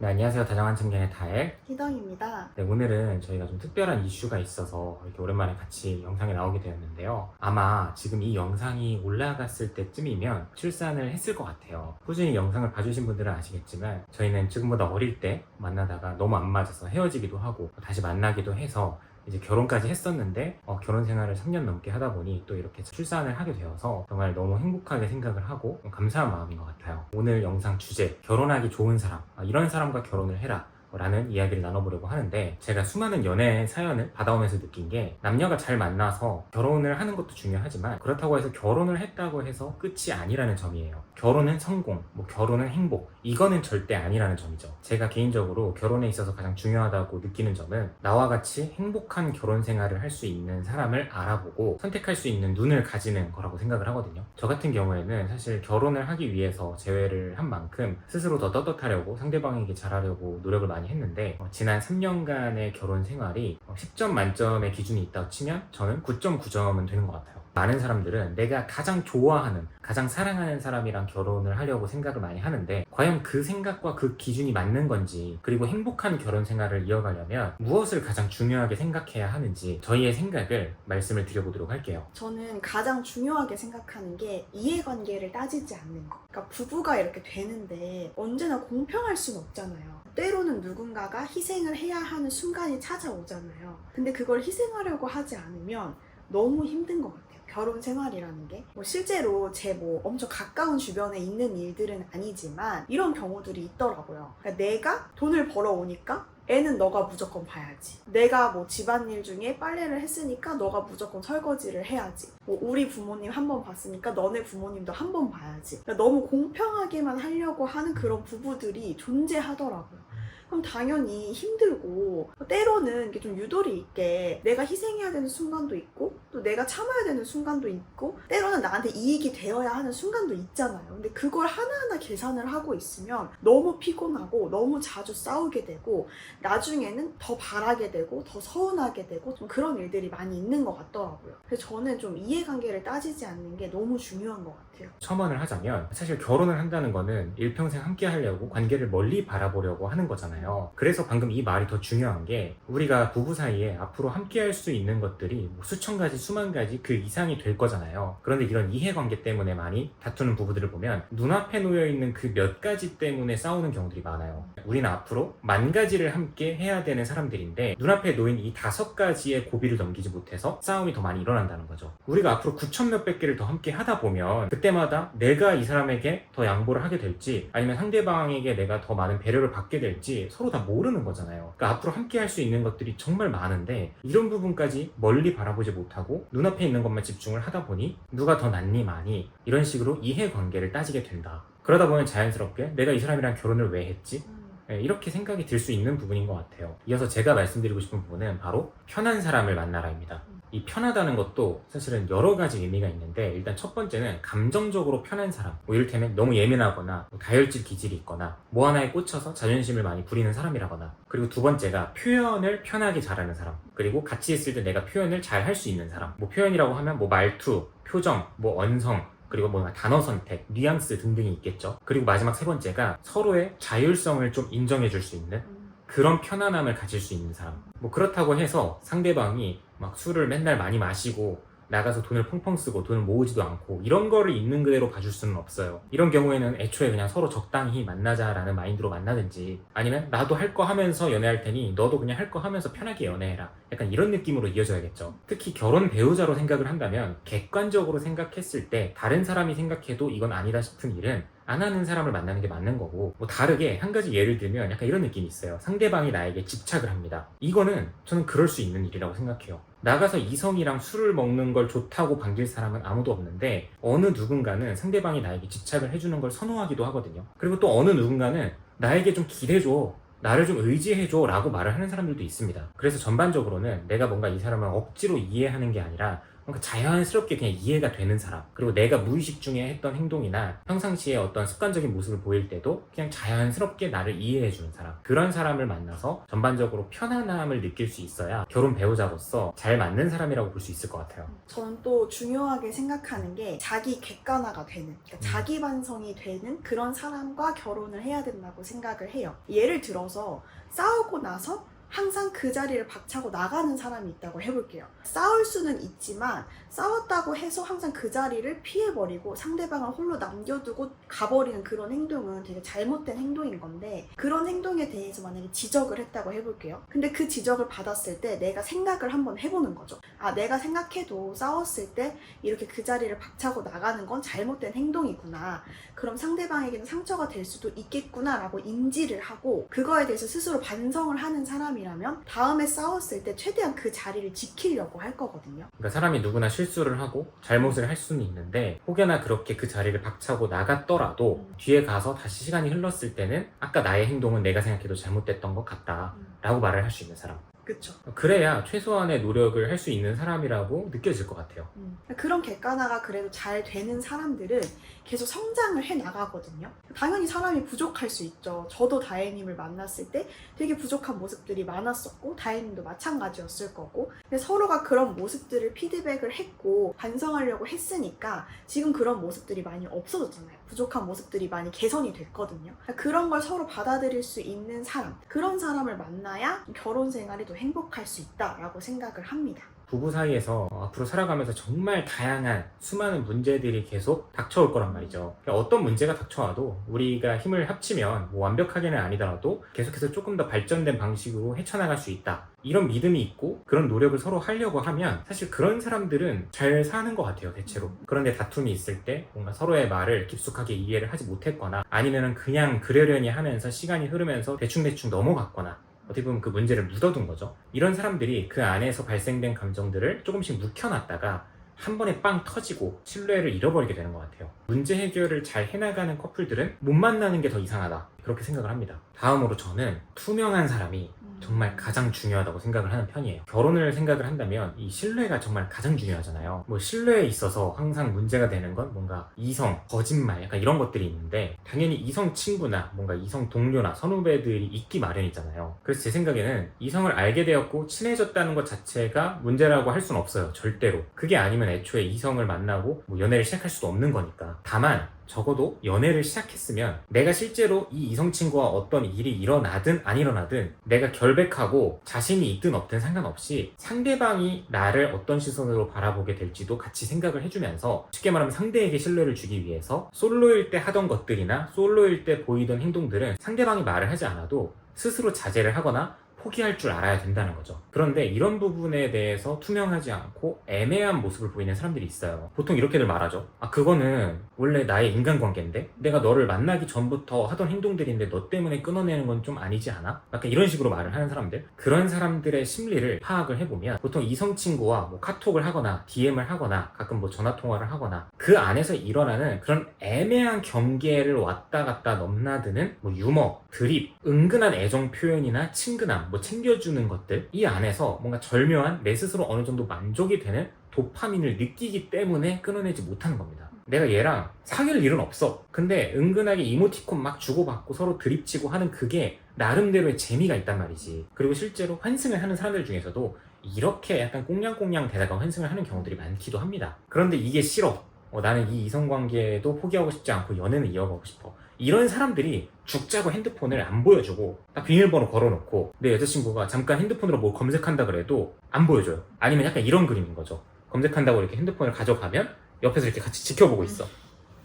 네, 안녕하세요. 다정한 청년의 다엘. 희덩입니다. 네, 오늘은 저희가 좀 특별한 이슈가 있어서 이렇게 오랜만에 같이 영상에 나오게 되었는데요. 아마 지금 이 영상이 올라갔을 때쯤이면 출산을 했을 것 같아요. 꾸준히 영상을 봐주신 분들은 아시겠지만 저희는 지금보다 어릴 때 만나다가 너무 안 맞아서 헤어지기도 하고 다시 만나기도 해서 이제 결혼까지 했었는데 결혼 생활을 3년 넘게 하다 보니 또 이렇게 출산을 하게 되어서 정말 너무 행복하게 생각을 하고 감사한 마음인 것 같아요. 오늘 영상 주제, 결혼하기 좋은 사람, 이런 사람과 결혼을 해라 라는 이야기를 나눠보려고 하는데, 제가 수많은 연애 사연을 받아오면서 느낀 게, 남녀가 잘 만나서 결혼을 하는 것도 중요하지만 그렇다고 해서 결혼을 했다고 해서 끝이 아니라는 점이에요. 결혼은 성공, 결혼은 행복, 이거는 절대 아니라는 점이죠. 제가 개인적으로 결혼에 있어서 가장 중요하다고 느끼는 점은, 나와 같이 행복한 결혼 생활을 할 수 있는 사람을 알아보고 선택할 수 있는 눈을 가지는 거라고 생각을 하거든요. 저 같은 경우에는 사실 결혼을 하기 위해서 재회를 한 만큼 스스로 더 떳떳하려고, 상대방에게 잘하려고 노력을 많이 했는데, 지난 3년간의 결혼 생활이 10점 만점의 기준이 있다고 치면 저는 9.9점은 되는 것 같아요. 많은 사람들은 내가 가장 좋아하는, 가장 사랑하는 사람이랑 결혼을 하려고 생각을 많이 하는데, 과연 그 생각과 그 기준이 맞는 건지, 그리고 행복한 결혼 생활을 이어가려면 무엇을 가장 중요하게 생각해야 하는지 저희의 생각을 말씀을 드려보도록 할게요. 저는 가장 중요하게 생각하는 게 이해관계를 따지지 않는 거. 그러니까 부부가 이렇게 되는데 언제나 공평할 수는 없잖아요. 때로는 누군가가 희생을 해야 하는 순간이 찾아오잖아요. 근데 그걸 희생하려고 하지 않으면 너무 힘든 것 같아요. 결혼 생활이라는 게 실제로 제 엄청 가까운 주변에 있는 일들은 아니지만 이런 경우들이 있더라고요. 그러니까 내가 돈을 벌어오니까 애는 너가 무조건 봐야지. 내가 집안일 중에 빨래를 했으니까 너가 무조건 설거지를 해야지. 우리 부모님 한 번 봤으니까 너네 부모님도 한 번 봐야지. 그러니까 너무 공평하게만 하려고 하는 그런 부부들이 존재하더라고요. 그럼 당연히 힘들고, 때로는 이게 좀 유도리 있게 내가 희생해야 되는 순간도 있고, 또 내가 참아야 되는 순간도 있고, 때로는 나한테 이익이 되어야 하는 순간도 있잖아요. 근데 그걸 하나하나 계산을 하고 있으면 너무 피곤하고 너무 자주 싸우게 되고, 나중에는 더 바라게 되고 더 서운하게 되고, 좀 그런 일들이 많이 있는 것 같더라고요. 그래서 저는 좀 이해관계를 따지지 않는 게 너무 중요한 것 같아요. 첨언을 하자면, 사실 결혼을 한다는 거는 일평생 함께 하려고, 관계를 멀리 바라보려고 하는 거잖아요. 그래서 방금 이 말이 더 중요한 게, 우리가 부부 사이에 앞으로 함께 할 수 있는 것들이 수천 가지, 수만 가지 그 이상이 될 거잖아요. 그런데 이런 이해관계 때문에 많이 다투는 부부들을 보면 눈앞에 놓여있는 그 몇 가지 때문에 싸우는 경우들이 많아요. 우리는 앞으로 10,000가지를 함께 해야 되는 사람들인데, 눈앞에 놓인 이 5가지의 고비를 넘기지 못해서 싸움이 더 많이 일어난다는 거죠. 우리가 앞으로 9,000 몇백 개를 더 함께 하다 보면 그때마다 내가 이 사람에게 더 양보를 하게 될지, 아니면 상대방에게 내가 더 많은 배려를 받게 될지 서로 다 모르는 거잖아요. 그러니까 앞으로 함께 할 수 있는 것들이 정말 많은데, 이런 부분까지 멀리 바라보지 못하고 눈앞에 있는 것만 집중을 하다 보니 누가 더 낫니 마니, 이런 식으로 이해관계를 따지게 된다. 그러다 보면 자연스럽게 내가 이 사람이랑 결혼을 왜 했지? 이렇게 생각이 들 수 있는 부분인 것 같아요. 이어서 제가 말씀드리고 싶은 부분은 바로 편한 사람을 만나라입니다. 이 편하다는 것도 사실은 여러 가지 의미가 있는데, 일단 첫 번째는 감정적으로 편한 사람, 이를테면 너무 예민하거나 다혈질 기질이 있거나 하나에 꽂혀서 자존심을 많이 부리는 사람이라거나, 그리고 두 번째가 표현을 편하게 잘하는 사람, 그리고 같이 있을 때 내가 표현을 잘 할 수 있는 사람. 표현이라고 하면 말투, 표정, 언성, 그리고 단어 선택, 뉘앙스 등등이 있겠죠. 그리고 마지막 세 번째가 서로의 자율성을 좀 인정해 줄 수 있는 그런 편안함을 가질 수 있는 사람. 그렇다고 해서 상대방이 술을 맨날 많이 마시고 나가서 돈을 펑펑 쓰고 돈을 모으지도 않고 이런 거를 있는 그대로 봐줄 수는 없어요. 이런 경우에는 애초에 그냥 서로 적당히 만나자라는 마인드로 만나든지, 아니면 나도 할 거 하면서 연애할 테니 너도 그냥 할 거 하면서 편하게 연애해라, 약간 이런 느낌으로 이어져야겠죠. 특히 결혼 배우자로 생각을 한다면, 객관적으로 생각했을 때 다른 사람이 생각해도 이건 아니다 싶은 일은 안 하는 사람을 만나는 게 맞는 거고, 다르게 한 가지 예를 들면 약간 이런 느낌이 있어요. 상대방이 나에게 집착을 합니다. 이거는 저는 그럴 수 있는 일이라고 생각해요. 나가서 이성이랑 술을 먹는 걸 좋다고 반길 사람은 아무도 없는데, 어느 누군가는 상대방이 나에게 집착을 해주는 걸 선호하기도 하거든요. 그리고 또 어느 누군가는 나에게 좀 기대줘, 나를 좀 의지해줘 라고 말을 하는 사람들도 있습니다. 그래서 전반적으로는 내가 뭔가 이 사람을 억지로 이해하는 게 아니라 그러니까 자연스럽게 그냥 이해가 되는 사람, 그리고 내가 무의식 중에 했던 행동이나 평상시에 어떤 습관적인 모습을 보일 때도 그냥 자연스럽게 나를 이해해주는 사람, 그런 사람을 만나서 전반적으로 편안함을 느낄 수 있어야 결혼 배우자로서 잘 맞는 사람이라고 볼 수 있을 것 같아요. 저는 또 중요하게 생각하는 게 자기 객관화가 되는, 그러니까 자기 반성이 되는 그런 사람과 결혼을 해야 된다고 생각을 해요. 예를 들어서 싸우고 나서 항상 그 자리를 박차고 나가는 사람이 있다고 해볼게요. 싸울 수는 있지만 싸웠다고 해서 항상 그 자리를 피해버리고 상대방을 홀로 남겨두고 가버리는 그런 행동은 되게 잘못된 행동인 건데, 그런 행동에 대해서 만약에 지적을 했다고 해볼게요. 근데 그 지적을 받았을 때 내가 생각을 한번 해보는 거죠. 아, 내가 생각해도 싸웠을 때 이렇게 그 자리를 박차고 나가는 건 잘못된 행동이구나. 그럼 상대방에게는 상처가 될 수도 있겠구나 라고 인지를 하고 그거에 대해서 스스로 반성을 하는 사람이라면 다음에 싸웠을 때 최대한 그 자리를 지키려고 할 거거든요. 그러니까 사람이 누구나 실수를 하고 잘못을 할 수는 있는데, 혹여나 그렇게 그 자리를 박차고 나갔더라도 뒤에 가서 다시 시간이 흘렀을 때는 아까 나의 행동은 내가 생각해도 잘못됐던 것 같다 라고 말을 할 수 있는 사람, 그쵸. 그래야 최소한의 노력을 할 수 있는 사람이라고 느껴질 것 같아요. 그런 객관화가 그래도 잘 되는 사람들은 계속 성장을 해 나가거든요. 당연히 사람이 부족할 수 있죠. 저도 다혜님을 만났을 때 되게 부족한 모습들이 많았었고 다혜님도 마찬가지였을 거고, 근데 서로가 그런 모습들을 피드백을 했고 반성하려고 했으니까 지금 그런 모습들이 많이 없어졌잖아요. 부족한 모습들이 많이 개선이 됐거든요. 그런 걸 서로 받아들일 수 있는 사람, 그런 사람을 만나야 결혼 생활이 더 행복할 수 있다라고 생각을 합니다. 부부 사이에서 앞으로 살아가면서 정말 다양한 수많은 문제들이 계속 닥쳐올 거란 말이죠. 그러니까 어떤 문제가 닥쳐와도 우리가 힘을 합치면 뭐 완벽하게는 아니더라도 계속해서 조금 더 발전된 방식으로 헤쳐나갈 수 있다, 이런 믿음이 있고 그런 노력을 서로 하려고 하면 사실 그런 사람들은 잘 사는 것 같아요, 대체로. 그런데 다툼이 있을 때 뭔가 서로의 말을 깊숙하게 이해를 하지 못했거나 아니면은 그냥 그러려니 하면서 시간이 흐르면서 대충대충 넘어갔거나 어떻게 보면 그 문제를 묻어둔 거죠. 이런 사람들이 그 안에서 발생된 감정들을 조금씩 묵혀놨다가 한 번에 빵 터지고 신뢰를 잃어버리게 되는 것 같아요. 문제 해결을 잘 해나가는 커플들은 못 만나는 게 더 이상하다, 그렇게 생각을 합니다. 다음으로 저는 투명한 사람이 정말 가장 중요하다고 생각을 하는 편이에요. 결혼을 생각을 한다면 이 신뢰가 정말 가장 중요하잖아요. 뭐 신뢰에 있어서 항상 문제가 되는 건 뭔가 이성, 거짓말, 약간 이런 것들이 있는데, 당연히 이성 친구나 뭔가 이성 동료나 선후배들이 있기 마련이잖아요. 그래서 제 생각에는 이성을 알게 되었고 친해졌다는 것 자체가 문제라고 할 수는 없어요, 절대로. 그게 아니면 애초에 이성을 만나고 뭐 연애를 시작할 수도 없는 거니까. 다만 적어도 연애를 시작했으면 내가 실제로 이 이성 친구와 어떤 일이 일어나든 안 일어나든 내가 결백하고 자신이 있든 없든 상관없이 상대방이 나를 어떤 시선으로 바라보게 될지도 같이 생각을 해주면서, 쉽게 말하면 상대에게 신뢰를 주기 위해서 솔로일 때 하던 것들이나 솔로일 때 보이던 행동들은 상대방이 말을 하지 않아도 스스로 자제를 하거나 포기할 줄 알아야 된다는 거죠. 그런데 이런 부분에 대해서 투명하지 않고 애매한 모습을 보이는 사람들이 있어요. 보통 이렇게들 말하죠. 아, 그거는 원래 나의 인간관계인데 내가 너를 만나기 전부터 하던 행동들인데 너 때문에 끊어내는 건 좀 아니지 않아? 약간 이런 식으로 말을 하는 사람들, 그런 사람들의 심리를 파악을 해보면 보통 이성 친구와 뭐 카톡을 하거나 DM을 하거나 가끔 뭐 전화통화를 하거나 그 안에서 일어나는 그런 애매한 경계를 왔다 갔다 넘나드는 뭐 유머, 드립, 은근한 애정 표현이나 친근함, 뭐 챙겨주는 것들, 이 안에서 뭔가 절묘한 내 스스로 어느 정도 만족이 되는 도파민을 느끼기 때문에 끊어내지 못하는 겁니다. 내가 얘랑 사귈 일은 없어. 근데 은근하게 이모티콘 막 주고받고 서로 드립치고 하는 그게 나름대로의 재미가 있단 말이지. 그리고 실제로 환승을 하는 사람들 중에서도 이렇게 약간 꽁냥꽁냥 대다가 환승을 하는 경우들이 많기도 합니다. 그런데 이게 싫어. 나는 이 이성관계도 포기하고 싶지 않고 연애는 이어가고 싶어. 이런 사람들이 죽자고 핸드폰을 안 보여주고 딱 비밀번호 걸어놓고 내 여자친구가 잠깐 핸드폰으로 뭘 검색한다 그래도 안 보여줘요. 아니면 약간 이런 그림인 거죠. 검색한다고 이렇게 핸드폰을 가져가면 옆에서 이렇게 같이 지켜보고 있어.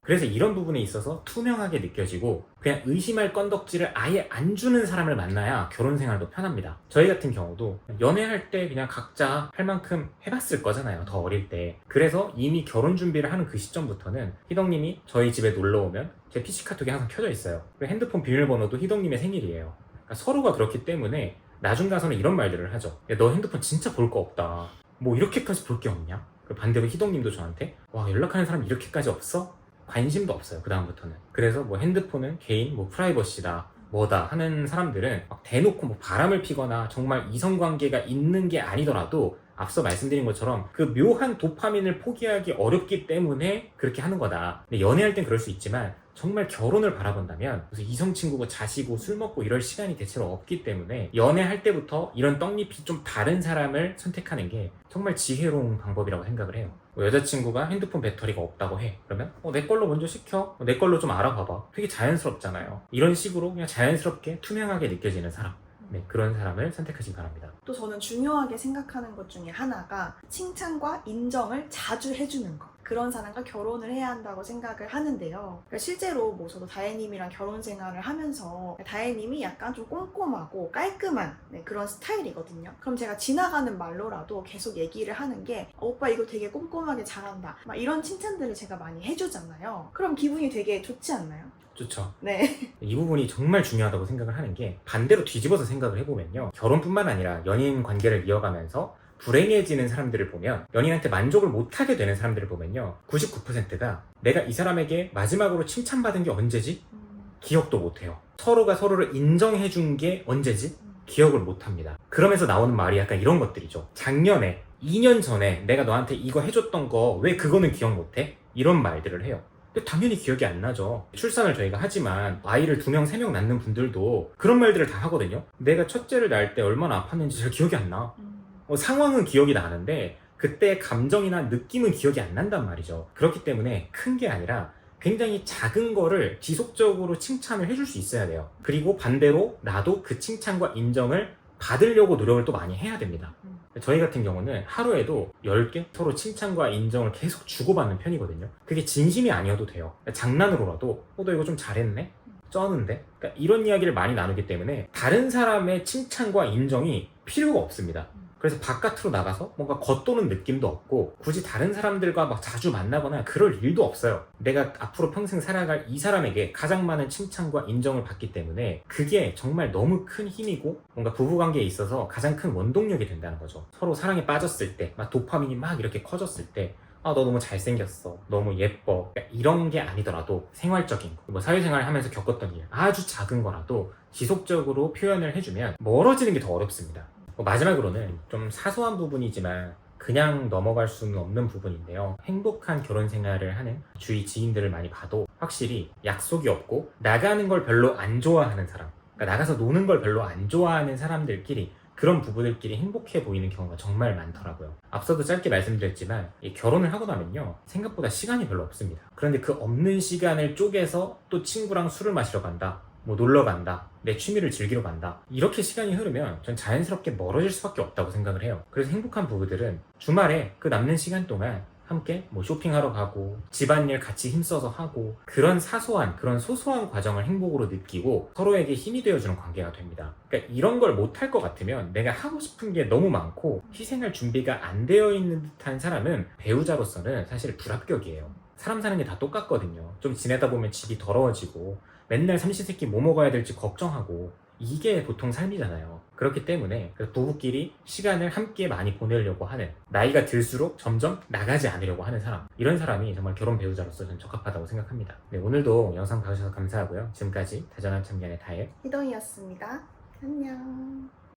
그래서 이런 부분에 있어서 투명하게 느껴지고 그냥 의심할 건덕지를 아예 안 주는 사람을 만나야 결혼 생활도 편합니다. 저희 같은 경우도 연애할 때 그냥 각자 할 만큼 해봤을 거잖아요, 더 어릴 때. 그래서 이미 결혼 준비를 하는 그 시점부터는 희덕님이 저희 집에 놀러 오면 제 PC 카톡이 항상 켜져 있어요. 그리고 핸드폰 비밀번호도 희덕님의 생일이에요. 그러니까 서로가 그렇기 때문에 나중 가서는 이런 말들을 하죠. 야, 너 핸드폰 진짜 볼 거 없다. 뭐 이렇게까지 볼 게 없냐? 그리고 반대로 희덕님도 저한테 와, 연락하는 사람 이렇게까지 없어? 관심도 없어요, 그 다음부터는. 그래서 뭐 핸드폰은 개인 뭐 프라이버시다 뭐다 하는 사람들은 막 대놓고 뭐 바람을 피거나 정말 이성관계가 있는 게 아니더라도 앞서 말씀드린 것처럼 그 묘한 도파민을 포기하기 어렵기 때문에 그렇게 하는 거다. 근데 연애할 땐 그럴 수 있지만 정말 결혼을 바라본다면 그래서 이성 친구고 자시고 술 먹고 이럴 시간이 대체로 없기 때문에 연애할 때부터 이런 떡잎이 좀 다른 사람을 선택하는 게 정말 지혜로운 방법이라고 생각을 해요. 뭐 여자친구가 핸드폰 배터리가 없다고 해. 그러면 내 걸로 먼저 시켜. 내 걸로 좀 알아봐봐. 되게 자연스럽잖아요. 이런 식으로 그냥 자연스럽게 투명하게 느껴지는 사람. 네, 그런 사람을 선택하시기 바랍니다. 또 저는 중요하게 생각하는 것 중에 하나가 칭찬과 인정을 자주 해주는 것. 그런 사람과 결혼을 해야 한다고 생각을 하는데요. 그러니까 실제로 뭐 저도 다혜님이랑 결혼 생활을 하면서 다혜님이 약간 좀 꼼꼼하고 깔끔한 그런 스타일이거든요. 그럼 제가 지나가는 말로라도 계속 얘기를 하는 게 오빠 이거 되게 꼼꼼하게 잘한다. 막 이런 칭찬들을 제가 많이 해주잖아요. 그럼 기분이 되게 좋지 않나요? 좋죠. 네. 이 부분이 정말 중요하다고 생각을 하는 게 반대로 뒤집어서 생각을 해보면요. 결혼뿐만 아니라 연인 관계를 이어가면서 불행해지는 사람들을 보면 연인한테 만족을 못하게 되는 사람들을 보면요. 99%가 내가 이 사람에게 마지막으로 칭찬받은 게 언제지? 기억도 못해요. 서로가 서로를 인정해준 게 언제지? 기억을 못합니다. 그러면서 나오는 말이 약간 이런 것들이죠. 작년에 2년 전에 내가 너한테 이거 해줬던 거 왜 그거는 기억 못해? 이런 말들을 해요. 근데 당연히 기억이 안 나죠. 출산을 저희가 하지만 아이를 2명, 3명 낳는 분들도 그런 말들을 다 하거든요. 내가 첫째를 낳을 때 얼마나 아팠는지 잘 기억이 안 나. 상황은 기억이 나는데 그때 감정이나 느낌은 기억이 안 난단 말이죠. 그렇기 때문에 큰 게 아니라 굉장히 작은 거를 지속적으로 칭찬을 해줄 수 있어야 돼요. 그리고 반대로 나도 그 칭찬과 인정을 받으려고 노력을 또 많이 해야 됩니다. 저희 같은 경우는 하루에도 10개 서로 칭찬과 인정을 계속 주고받는 편이거든요. 그게 진심이 아니어도 돼요. 장난으로라도 너 이거 좀 잘했네? 쩌는데? 그러니까 이런 이야기를 많이 나누기 때문에 다른 사람의 칭찬과 인정이 필요가 없습니다. 그래서 바깥으로 나가서 뭔가 겉도는 느낌도 없고 굳이 다른 사람들과 막 자주 만나거나 그럴 일도 없어요. 내가 앞으로 평생 살아갈 이 사람에게 가장 많은 칭찬과 인정을 받기 때문에 그게 정말 너무 큰 힘이고 뭔가 부부관계에 있어서 가장 큰 원동력이 된다는 거죠. 서로 사랑에 빠졌을 때 막 도파민이 막 이렇게 커졌을 때 너 너무 잘생겼어, 너무 예뻐, 그러니까 이런 게 아니더라도 생활적인 거, 뭐 사회생활 하면서 겪었던 일 아주 작은 거라도 지속적으로 표현을 해주면 멀어지는 게 더 어렵습니다. 마지막으로는 좀 사소한 부분이지만 그냥 넘어갈 수는 없는 부분인데요. 행복한 결혼 생활을 하는 주위 지인들을 많이 봐도 확실히 약속이 없고 나가는 걸 별로 안 좋아하는 사람, 그러니까 나가서 노는 걸 별로 안 좋아하는 사람들끼리 그런 부부들끼리 행복해 보이는 경우가 정말 많더라고요. 앞서도 짧게 말씀드렸지만 이 결혼을 하고 나면요 생각보다 시간이 별로 없습니다. 그런데 그 없는 시간을 쪼개서 또 친구랑 술을 마시러 간다, 뭐 놀러 간다, 내 취미를 즐기러 간다, 이렇게 시간이 흐르면 전 자연스럽게 멀어질 수밖에 없다고 생각을 해요. 그래서 행복한 부부들은 주말에 그 남는 시간 동안 함께 뭐 쇼핑하러 가고 집안일 같이 힘써서 하고 그런 사소한 그런 소소한 과정을 행복으로 느끼고 서로에게 힘이 되어주는 관계가 됩니다. 그러니까 이런 걸 못할 것 같으면 내가 하고 싶은 게 너무 많고 희생할 준비가 안 되어 있는 듯한 사람은 배우자로서는 사실 불합격이에요. 사람 사는 게 다 똑같거든요. 좀 지내다 보면 집이 더러워지고 맨날 삼시세끼 뭐 먹어야 될지 걱정하고 이게 보통 삶이잖아요. 그렇기 때문에 부부끼리 시간을 함께 많이 보내려고 하는, 나이가 들수록 점점 나가지 않으려고 하는 사람, 이런 사람이 정말 결혼 배우자로서 저는 적합하다고 생각합니다. 네, 오늘도 영상 봐주셔서 감사하고요. 지금까지 다정한 청년의 다혜 희동이었습니다. 안녕.